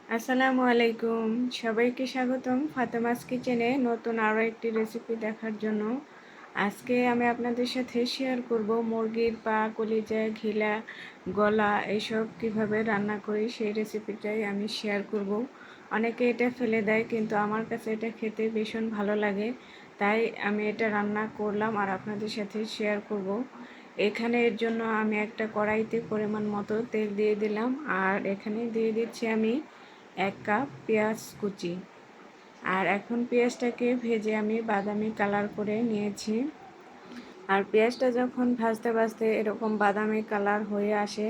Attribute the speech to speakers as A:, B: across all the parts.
A: আসসালামু আলাইকুম। সবাইকে স্বাগতম ফাতেমাস কিচেনে নতুন আরও একটি রেসিপি দেখার জন্য। আজকে আমি আপনাদের সাথে শেয়ার করব মুরগির পা, কলিজা, ঘিলা, গলা এসব কিভাবে রান্না করি সেই রেসিপিটাই আমি শেয়ার করব। অনেকে এটা ফেলে দেয়, কিন্তু আমার কাছে এটা খেতে ভীষণ ভালো লাগে, তাই আমি এটা রান্না করলাম আর আপনাদের সাথে শেয়ার করব। এখানে এর জন্য আমি একটা কড়াইতে পরিমাণ মতো তেল দিয়ে দিলাম, আর এখানে দিয়ে দিচ্ছি আমি 1 কাপ পেঁয়াজ কুচি। আর এখন পেঁয়াজটাকে ভেজে আমি বাদামি কালার করে নিয়েছি। আর পেঁয়াজটা যখন ভাজতে ভাজতে এরকম বাদামি কালার হয়ে আসে,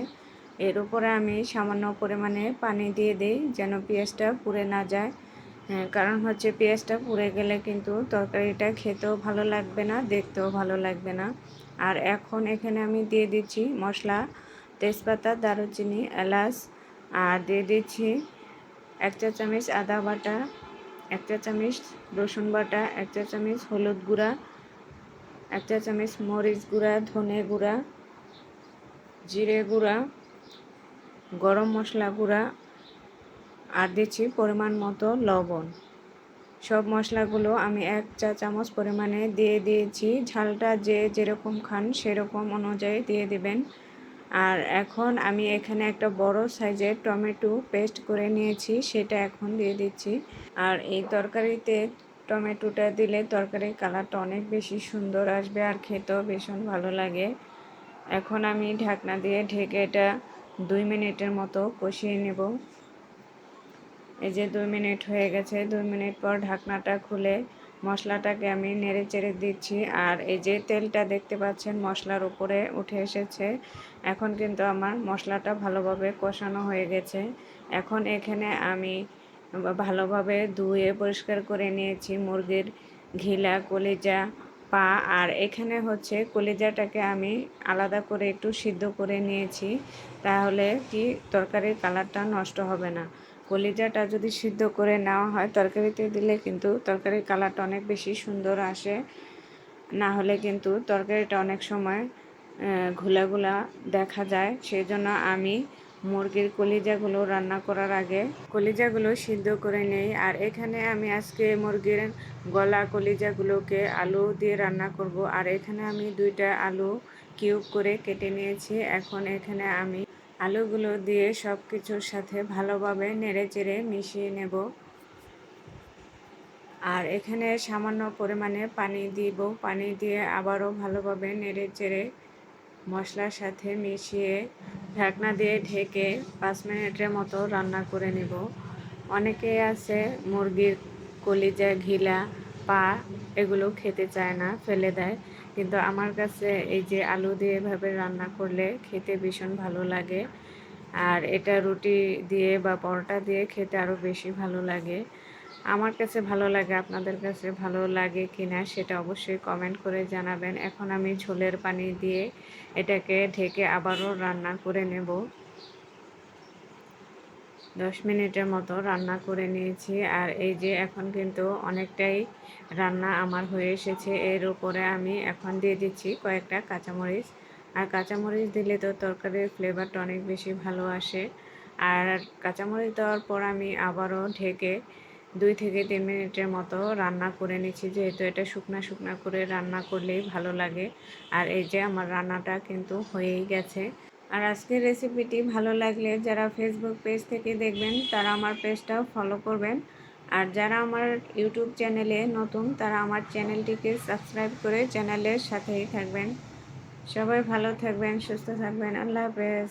A: এর উপরে আমি সামান্য পরিমাণে পানি দিয়ে দিই যেন পেঁয়াজটা পুড়ে না যায়। কারণ হচ্ছে পেঁয়াজটা পুড়ে গেলে কিন্তু তরকারিটা খেতেও ভালো লাগবে না, দেখতেও ভালো লাগবে না। আর এখন এখানে আমি দিয়ে দিচ্ছি মশলা, তেজপাতা, দারুচিনি, এলাচ, আর দিয়ে দিচ্ছি 1 চা চামচ আদা বাটা, 1 চা চামচ রসুন বাটা, 1 চা চামচ হলুদ গুঁড়া, 1 চা চামচ মরিচ গুঁড়া, ধনে গুঁড়া, জিরে গুঁড়া, গরম মশলা গুঁড়া, আর দিচ্ছি পরিমাণ মতো লবণ। সব মশলাগুলো আমি 1 চা চামচ পরিমাণে দিয়ে দিয়েছি। ঝালটা যে যেরকম খান সেরকম অনুযায়ী দিয়ে দিবেন। আর এখন আমি এখানে একটা বড় সাইজের টমেটো পেস্ট করে নিয়েছি, সেটা এখন দিয়ে দিচ্ছি। আর এই তরকারিতে টমেটোটা দিলে তরকারির কালারটা অনেক বেশি সুন্দর আসবে আর খেতেও ভীষণ ভালো লাগে। এখন আমি ঢাকনা দিয়ে ঢেকে এটা 2 মিনিটের মতো কষিয়ে নেব। এই যে 2 মিনিট হয়ে গেছে। 2 মিনিট পর ঢাকনাটা খুলে মশলাটাকে আমি নেড়ে চেড়ে দিচ্ছি। আর এই যে তেলটা দেখতে পাচ্ছেন মশলার উপরে উঠে এসেছে, এখন কিন্তু আমার মশলাটা ভালোভাবে কষানো হয়ে গেছে। এখন এখানে আমি ভালোভাবে ধুয়ে পরিষ্কার করে নিয়েছি মুরগির ঘিলা, কলিজা, পা। আর এখানে হচ্ছে কলিজাটাকে আমি আলাদা করে একটু সিদ্ধ করে নিয়েছি, তাহলে কি তরকারির কালারটা নষ্ট হবে না। কলিজাটা যদি সিদ্ধ করে নেওয়া হয় তরকারিতে দিলে কিন্তু তরকারির কালারটা অনেক বেশি সুন্দর আসে, না হলে কিন্তু তরকারিটা অনেক সময় ঘোলা ঘোলা দেখা যায়। সেই জন্য আমি মুরগির কলিজাগুলো রান্না করার আগে কলিজাগুলো সিদ্ধ করে নেই। আর এখানে আমি আজকে মুরগির গলা কলিজাগুলোকে আলু দিয়ে রান্না করব। আর এখানে আমি 2টা আলু কিউব করে কেটে নিয়েছি। এখন এখানে আমি আলুগুলো দিয়ে সব কিছুর সাথে ভালোভাবে নেড়েচেড়ে মিশিয়ে নেব। আর এখানে সামান্য পরিমাণে পানি দিব। পানি দিয়ে আবারও ভালোভাবে নেড়েচেড়ে মশলার সাথে মিশিয়ে ঢাকনা দিয়ে ঢেকে 5 মিনিটের মতো রান্না করে নেব। অনেকেই আছে মুরগির কলিজা, ঘিলা, পা এগুলো খেতে চায় না, ফেলে দেয়, কিন্তু আমার কাছে এই যে আলু দিয়ে এভাবে রান্না করলে খেতে ভীষণ ভালো লাগে। আর এটা রুটি দিয়ে বা পরোটা দিয়ে খেতে আরও বেশি ভালো লাগে। আমার কাছে ভালো লাগে, আপনাদের কাছে ভালো লাগে কিনা সেটা অবশ্যই কমেন্ট করে জানাবেন। এখন আমি ঝোলের পানি দিয়ে এটাকে ঢেকে আবারও রান্না করে নেব। 10 মিনিটের মতো রান্না করে নিয়েছি। আর এই যে এখন কিন্তু অনেকটাই রান্না আমার হয়ে এসেছে। এর উপরে আমি এখন দিয়ে দিচ্ছি কয়েকটা কাঁচামরিচ। আর কাঁচামরিচ দিলে তো তরকারির ফ্লেভারটা অনেক বেশি ভালো আসে। আর কাঁচামরিচ দেওয়ার পর আমি আবারও ঢেকে 2 থেকে 3 মিনিটের মতো রান্না করে নিচ্ছি, যেহেতু এটা শুকনা শুকনা করে রান্না করলেই ভালো লাগে। আর এই যে আমার রান্নাটা কিন্তু হয়েই গেছে। আর আজকের রেসিপিটি ভালো লাগলে যারা ফেসবুক পেজ থেকে দেখবেন তারা আমার পেজটাও ফলো করবেন। আর যারা আমার ইউটিউব চ্যানেলে নতুন তারা আমার চ্যানেলটিকে সাবস্ক্রাইব করে চ্যানেলের সাথেই থাকবেন। সবাই ভালো থাকবেন, সুস্থ থাকবেন। আল্লাহ হাফেজ।